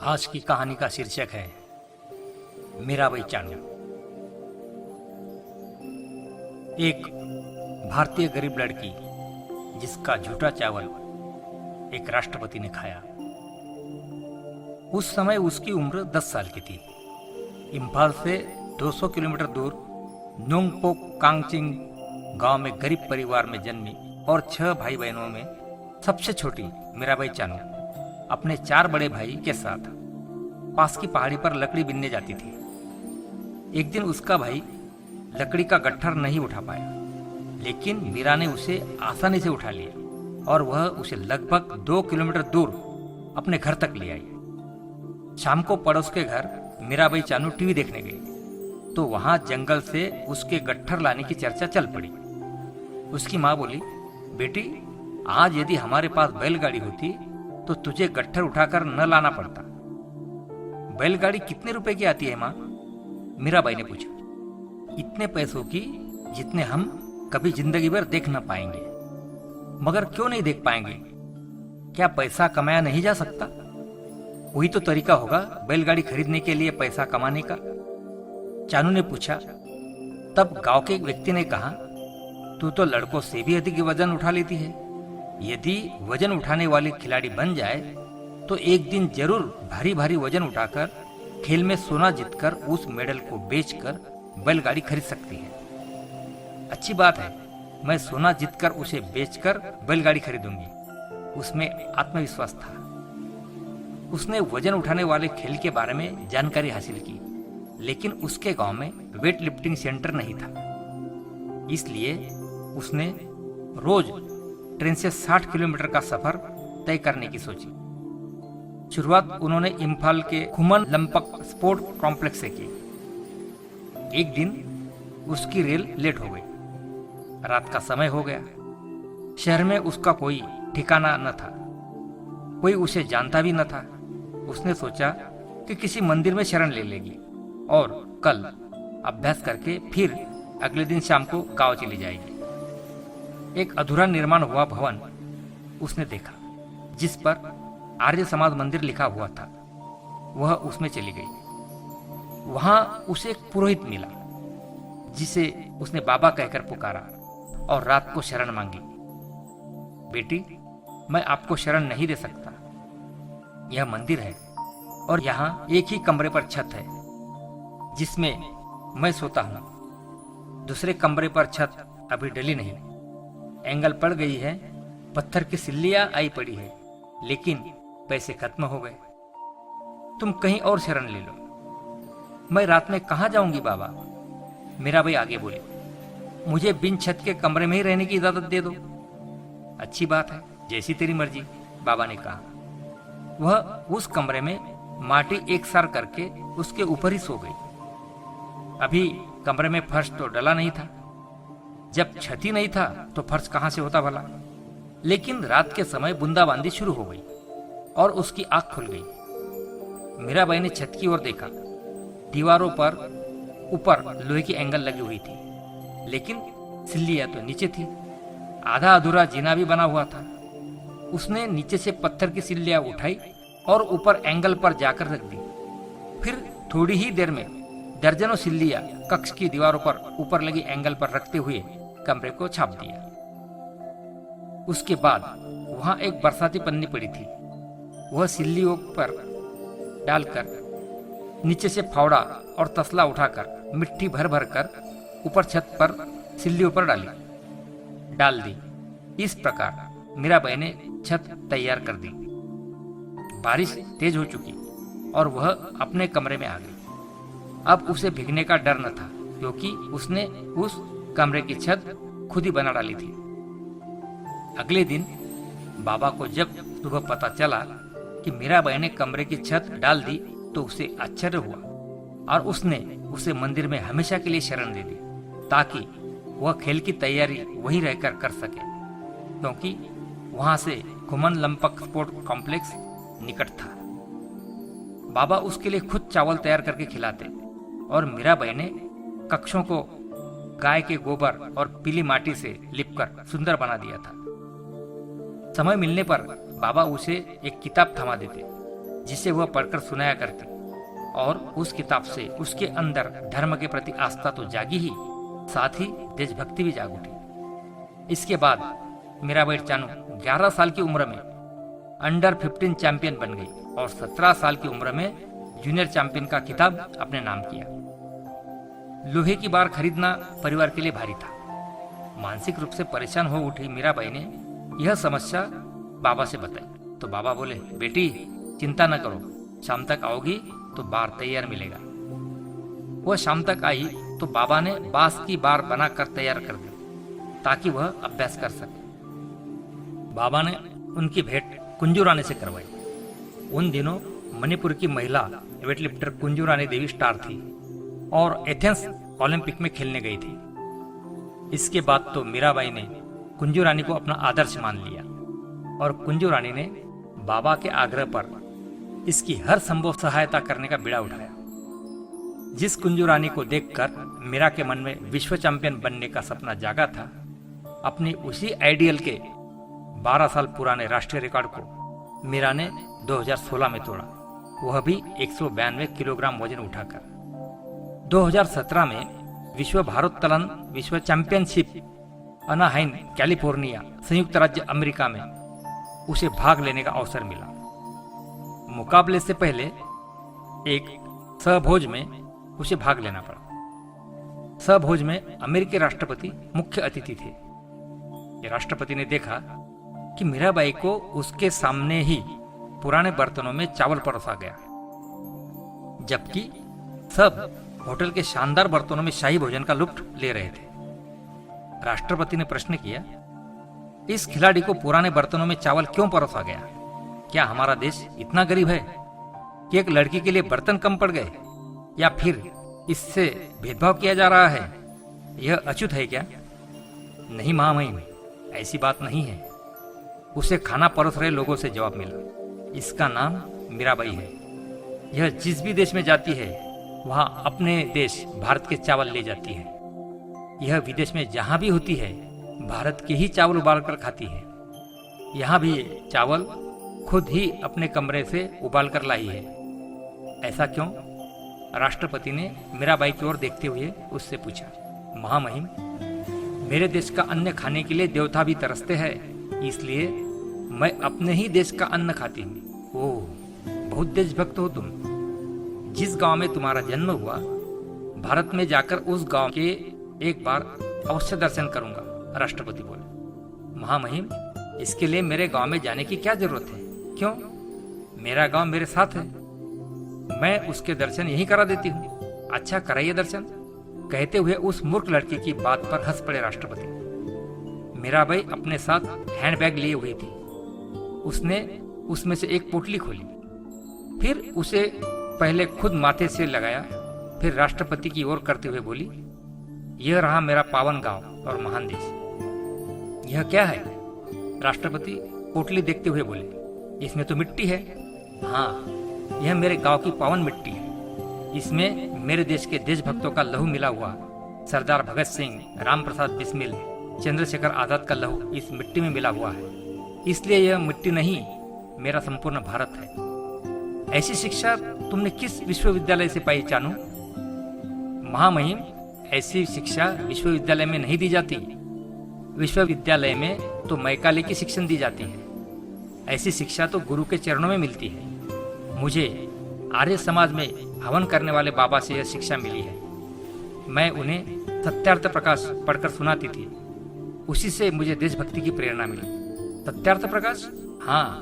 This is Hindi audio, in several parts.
आज की कहानी का शीर्षक है मीराबाई चानू। एक भारतीय गरीब लड़की जिसका झूठा चावल एक राष्ट्रपति ने खाया। उस समय उसकी उम्र 10 साल की थी। इम्फाल से 200 किलोमीटर दूर नोंगपोक कांगचिंग गांव में गरीब परिवार में जन्मी और 6 भाई बहनों में सबसे छोटी मीराबाई चानू अपने 4 बड़े भाई के साथ पास की पहाड़ी पर लकड़ी बीनने जाती थी। एक दिन उसका भाई लकड़ी का गट्ठर नहीं उठा पाया, लेकिन मीरा ने उसे आसानी से उठा लिया और वह उसे लगभग 2 किलोमीटर दूर अपने घर तक ले आई। शाम को पड़ोस के घर मीराबाई चानू टीवी देखने गई तो वहां जंगल से उसके गट्ठर लाने की चर्चा चल पड़ी। उसकी माँ बोली, बेटी, आज यदि हमारे पास बैलगाड़ी होती तो तुझे गट्ठर उठाकर न लाना पड़ता। बैलगाड़ी कितने रुपए की आती है माँ? मीराबाई ने पूछा। इतने पैसों की जितने हम कभी जिंदगी भर देख न पाएंगे। मगर क्यों नहीं देख पाएंगे? क्या पैसा कमाया नहीं जा सकता? वही तो तरीका होगा बैलगाड़ी खरीदने के लिए पैसा कमाने का, चानू ने पूछा। तब गांव के एक व्यक्ति ने कहा, तू तो लड़कों से भी अधिक वजन उठा लेती है। यदि वजन उठाने वाली खिलाड़ी बन जाए तो एक दिन जरूर भारी भारी वजन उठाकर खेल में सोना जीतकर उस मेडल को बेचकर बैलगाड़ी खरीद सकती है। अच्छी बात है, मैं सोना जीतकर उसे बेचकर बैलगाड़ी खरीदूंगी। उसमें आत्मविश्वास था। उसने वजन उठाने वाले खेल के बारे में जानकारी हासिल की, लेकिन उसके गांव में वेट लिफ्टिंग सेंटर नहीं था। इसलिए उसने रोज ट्रेन से 60 किलोमीटर का सफर तय करने की सोची। शुरुआत उन्होंने इम्फाल के खुमन लंपक स्पोर्ट कॉम्प्लेक्स से की। एक दिन उसकी रेल लेट हो गई। रात का समय हो गया। शहर में उसका कोई ठिकाना न था, कोई उसे जानता भी न था। उसने सोचा कि किसी मंदिर में शरण ले लेगी और कल अभ्यास करके फिर अगले दिन शाम को गांव चली जाएगी। एक अधूरा निर्माण हुआ भवन उसने देखा, जिस पर आर्य समाज मंदिर लिखा हुआ था। वह उसमें चली गई। वहां उसे एक पुरोहित मिला, जिसे उसने बाबा कहकर पुकारा और रात को शरण मांगी। बेटी, मैं आपको शरण नहीं दे सकता। यह मंदिर है और यहाँ एक ही कमरे पर छत है जिसमें मैं सोता हूं। दूसरे कमरे पर छत अभी डली नहीं, एंगल पड़ गई है, पत्थर की सिल्लियां आई पड़ी है, लेकिन पैसे खत्म हो गए। तुम कहीं और शरण ले लो। मैं रात में कहां जाऊंगी बाबा? मीराबाई आगे बोली, मुझे बिन छत के कमरे में ही रहने की इजाजत दे दो। अच्छी बात है, जैसी तेरी मर्जी, बाबा ने कहा। वह उस कमरे में माटी एक सार करके उसके ऊपर ही सो गई। अभी कमरे में फर्श तो डला नहीं था। जब छत ही नहीं था तो फर्श कहां से होता भला? लेकिन रात के समय बूंदाबांदी शुरू हो गई और उसकी आंख खुल गई। मीराबाई ने छत की ओर देखा। दीवारों पर ऊपर लोहे की एंगल लगी हुई थी, लेकिन सिल्लियां तो नीचे थी। आधा अधूरा जीना भी बना हुआ था। उसने नीचे से पत्थर की सिल्लियां उठाई और ऊपर एंगल पर जाकर रख दी। फिर थोड़ी ही देर में दर्जनों सिल्लियां कक्ष की दीवारों पर ऊपर लगी एंगल पर रखते हुए कमरे को छाप दिया। उसके बाद वहां एक बरसाती पन्नी पड़ी थी। वह सिल्लियों पर डालकर नीचे से फावड़ा और तसला उठाकर मिट्टी भर भर कर ऊपर छत पर सिल्लियों पर डाल दी। इस प्रकार मीराबाई ने छत तैयार कर दी। बारिश तेज हो चुकी और वह अपने कमरे में आ गई। अब उसे भीगने का डर न था, क्योंकि उसने उस कमरे की छत खुद ही बना डाली थी। अगले दिन बाबा को जब सुबह पता चला कि मीराबाई ने कमरे की छत डाल दी तो उसे आश्चर्य हुआ और उसने उसे मंदिर में हमेशा के लिए शरण दे दी, ताकि वह खेल की तैयारी वहीं रहकर कर सके, क्योंकि वहां से खुमन लंपक स्पोर्ट कॉम्प्लेक्स निकट था। बाबा उसके लिए खुद चावल तैयार करके खिलाते और मीराबाई ने कक्षों को गाय के गोबर और पीली माटी से लिपकर सुंदर बना दिया था। समय मिलने पर बाबा उसे एक किताब थमा देते जिसे वह पढ़कर सुनाया करती, और उस किताब से उसके अंदर धर्म के प्रति आस्था तो जागी ही, साथ ही देशभक्ति भी जाग उठी। इसके बाद मीराबाई चानू 11 साल की उम्र में अंडर 15 चैंपियन बन गई और 17 साल की उम्र में जूनियर चैंपियन का खिताब अपने नाम किया। लोहे की बार खरीदना परिवार के लिए भारी था। मानसिक रूप से परेशान हो उठी मीराबाई ने यह समस्या बाबा से बताई तो बाबा बोले, बेटी चिंता न करो, शाम तक आओगी तो बार तैयार मिलेगा। वह शाम तक आई तो बाबा ने बांस की बार बनाकर तैयार कर दी ताकि वह अभ्यास कर सके। बाबा ने उनकी भेंट कुंजू रानी से करवाई। उन दिनों मणिपुर की महिला वेटलिफ्टर कुंजू रानी देवी स्टार थी और एथेंस ओलंपिक में खेलने गई थी। इसके बाद तो मीराबाई ने कुंजू रानी को अपना आदर्श मान लिया और कुंजू रानी ने बाबा के आग्रह पर इसकी हर संभव सहायता करने का बीड़ा उठाया। जिस कुंजू रानी को देखकर मीरा के मन में विश्व चैंपियन बनने का सपना जागा था, अपनी उसी आइडियल के 12 साल पुराने राष्ट्रीय रिकॉर्ड को मीरा ने 2016 में तोड़ा, वह भी 192 किलोग्राम वजन उठाकर। 2017 में विश्व भारोत्तोलन विश्व चैंपियनशिप अनाहाइन कैलिफोर्निया संयुक्त राज्य अमेरिका में उसे भाग लेने का अवसर मिला। मुकाबले से पहले एक सहभोज में उसे भाग लेना पड़ा। सहभोज में अमेरिकी राष्ट्रपति मुख्य अतिथि थे। राष्ट्रपति ने देखा कि मीराबाई को उसके सामने ही पुराने बर्तनों में चावल परोसा गया, जबकि सब होटल के शानदार बर्तनों में शाही भोजन का लुत्फ ले रहे थे। राष्ट्रपति ने प्रश्न किया, इस खिलाड़ी को पुराने बर्तनों में चावल क्यों परोसा गया? क्या हमारा देश इतना गरीब है कि एक लड़की के लिए बर्तन कम पड़ गए, या फिर इससे भेदभाव किया जा रहा है? यह अछूत है क्या? नहीं महामहिम, ऐसी बात नहीं है। उसे खाना परोस रहे लोगों से जवाब मिला, इसका नाम मीराबाई है। यह जिस भी देश में जाती है वहां अपने देश भारत के चावल ले जाती है। यह विदेश में जहां भी होती है भारत के ही चावल उबाल कर खाती है। यहाँ भी चावल खुद ही अपने कमरे से उबाल कर लाई है। ऐसा क्यों? राष्ट्रपति ने मीराबाई की ओर देखते हुए उससे पूछा। महामहिम, मेरे देश का अन्न खाने के लिए देवता भी तरसते हैं, इसलिए मैं अपने ही देश का अन्न खाती हूँ। ओह, बहुत देशभक्त हो तुम। जिस गांव में तुम्हारा जन्म हुआ, भारत में जाकर उस गांव के एक बार अवश्य दर्शन करूंगा, राष्ट्रपति बोले। महामहिम, इसके लिए मेरे गांव में जाने की क्या जरूरत है? क्यों? मेरा गांव मेरे साथ है, मैं उसके दर्शन यही करा देती हूँ। अच्छा, कराइए दर्शन, कहते हुए उस मूर्ख लड़की की बात पर हंस पड़े राष्ट्रपति। मीराबाई अपने साथ हैंडबैग लिए हुई थी। उसने उसमें से एक पोटली खोली, फिर उसे पहले खुद माथे से लगाया, फिर राष्ट्रपति की ओर करते हुए बोली, यह रहा मेरा पावन गांव और महान देश। यह क्या है? राष्ट्रपति पोटली देखते हुए बोले, इसमें तो मिट्टी है। हाँ, यह मेरे गांव की पावन मिट्टी है। इसमें मेरे देश के देशभक्तों का लहू मिला हुआ, सरदार भगत सिंह, राम प्रसाद बिस्मिल, चंद्रशेखर आजाद का लहू इस मिट्टी में मिला हुआ है। इसलिए यह मिट्टी नहीं, मेरा संपूर्ण भारत है। ऐसी शिक्षा तुमने किस विश्वविद्यालय से पाई चानू? महामहिम, ऐसी शिक्षा विश्वविद्यालय में नहीं दी जाती। विश्वविद्यालय में तो मैकाले की शिक्षण दी जाती है। ऐसी शिक्षा तो गुरु के चरणों में मिलती है। मुझे आर्य समाज में हवन करने वाले बाबा से यह शिक्षा मिली है। मैं उन्हें सत्यार्थ प्रकाश पढ़कर सुनाती थी, उसी से मुझे देशभक्ति की प्रेरणा मिली। सत्यार्थ प्रकाश? हाँ,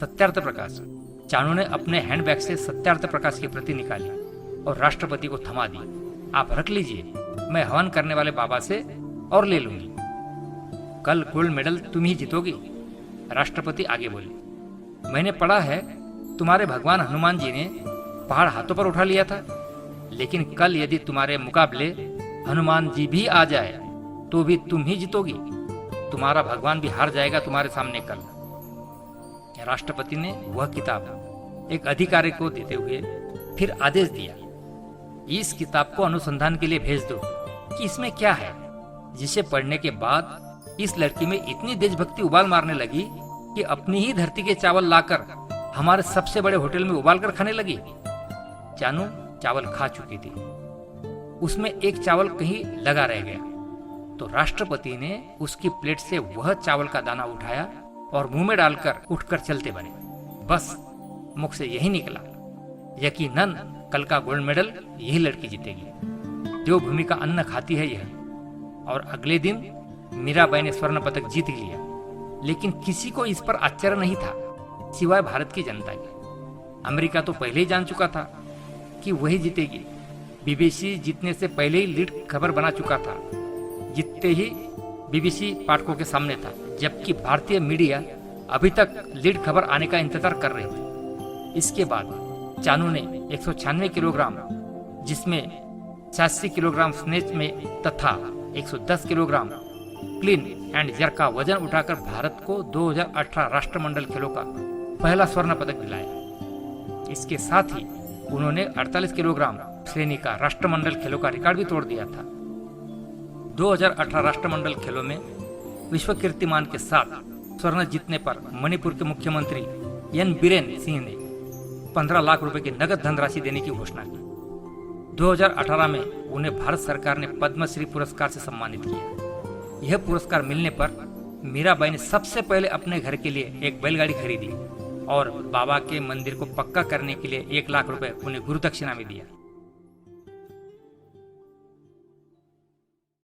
सत्यार्थ प्रकाश। चानू ने अपने हैंडबैग से सत्यार्थ प्रकाश की प्रति निकाली और राष्ट्रपति को थमा दी। आप रख लीजिए, मैं हवन करने वाले बाबा से और ले लूंगी। कल गोल्ड मेडल तुम ही जीतोगी, राष्ट्रपति आगे बोले। मैंने पढ़ा है तुम्हारे भगवान हनुमान जी ने पहाड़ हाथों पर उठा लिया था, लेकिन कल यदि तुम्हारे मुकाबले हनुमान जी भी आ जाए तो भी तुम ही जीतोगी। तुम्हारा भगवान भी हार जाएगा तुम्हारे सामने कल। राष्ट्रपति ने वह किताब एक अधिकारी को देते हुए फिर आदेश दिया, इस किताब को अनुसंधान के लिए भेज दो कि इसमें क्या है, जिसे पढ़ने के बाद इस लड़की में इतनी देशभक्ति उबाल मारने लगी कि अपनी ही धरती के चावल लाकर हमारे सबसे बड़े होटल में उबाल कर खाने लगी। जानू चावल खा चुकी थी, उसमें एक चावल कहीं लगा रह गया तो राष्ट्रपति ने उसकी प्लेट से वह चावल का दाना उठाया और मुंह में डालकर उठकर चलते बने। बस मुख से यही निकला, यकीनन कल का गोल्ड मेडल यही लड़की जीतेगी। जो भूमि का अन्न खाती है यह। और अगले दिन मीराबाई ने स्वर्ण पदक जीत लिया, लेकिन किसी को इस पर आश्चर्य नहीं था सिवाय भारत की जनता के। अमेरिका तो पहले ही जान चुका था कि वही जीतेगी। बीबीसी जीतने से पहले ही लीड खबर बना चुका था, जीतते ही बीबीसी पाठकों के सामने था, जबकि भारतीय मीडिया अभी तक लीड खबर आने का इंतजार कर रहे थे। इसके बाद चानू ने 196 किलोग्राम, जिसमें 86 किलोग्राम स्नेच में तथा 110 किलोग्राम क्लीन एंड जर्क का वजन उठाकर भारत को 2018 राष्ट्रमंडल खेलों का पहला स्वर्ण पदक दिलाया। इसके साथ ही उन्होंने 48 किलोग्राम श्रेणी का राष्ट्रमंडल खेलों का रिकॉर्ड भी तोड़ दिया था। 2018 राष्ट्रमंडल खेलों में विश्व कीर्तिमान के साथ स्वर्ण जीतने पर मणिपुर के मुख्यमंत्री एन बीरेन सिंह ने 15 लाख रुपए की नगद धनराशि देने की घोषणा की। 2018 में उन्हें भारत सरकार ने पद्मश्री पुरस्कार से सम्मानित किया। यह पुरस्कार मिलने पर मीराबाई ने सबसे पहले अपने घर के लिए एक बैलगाड़ी खरीदी और बाबा के मंदिर को पक्का करने के लिए 1 लाख रुपए उन्हें गुरु दक्षिणा में दिया।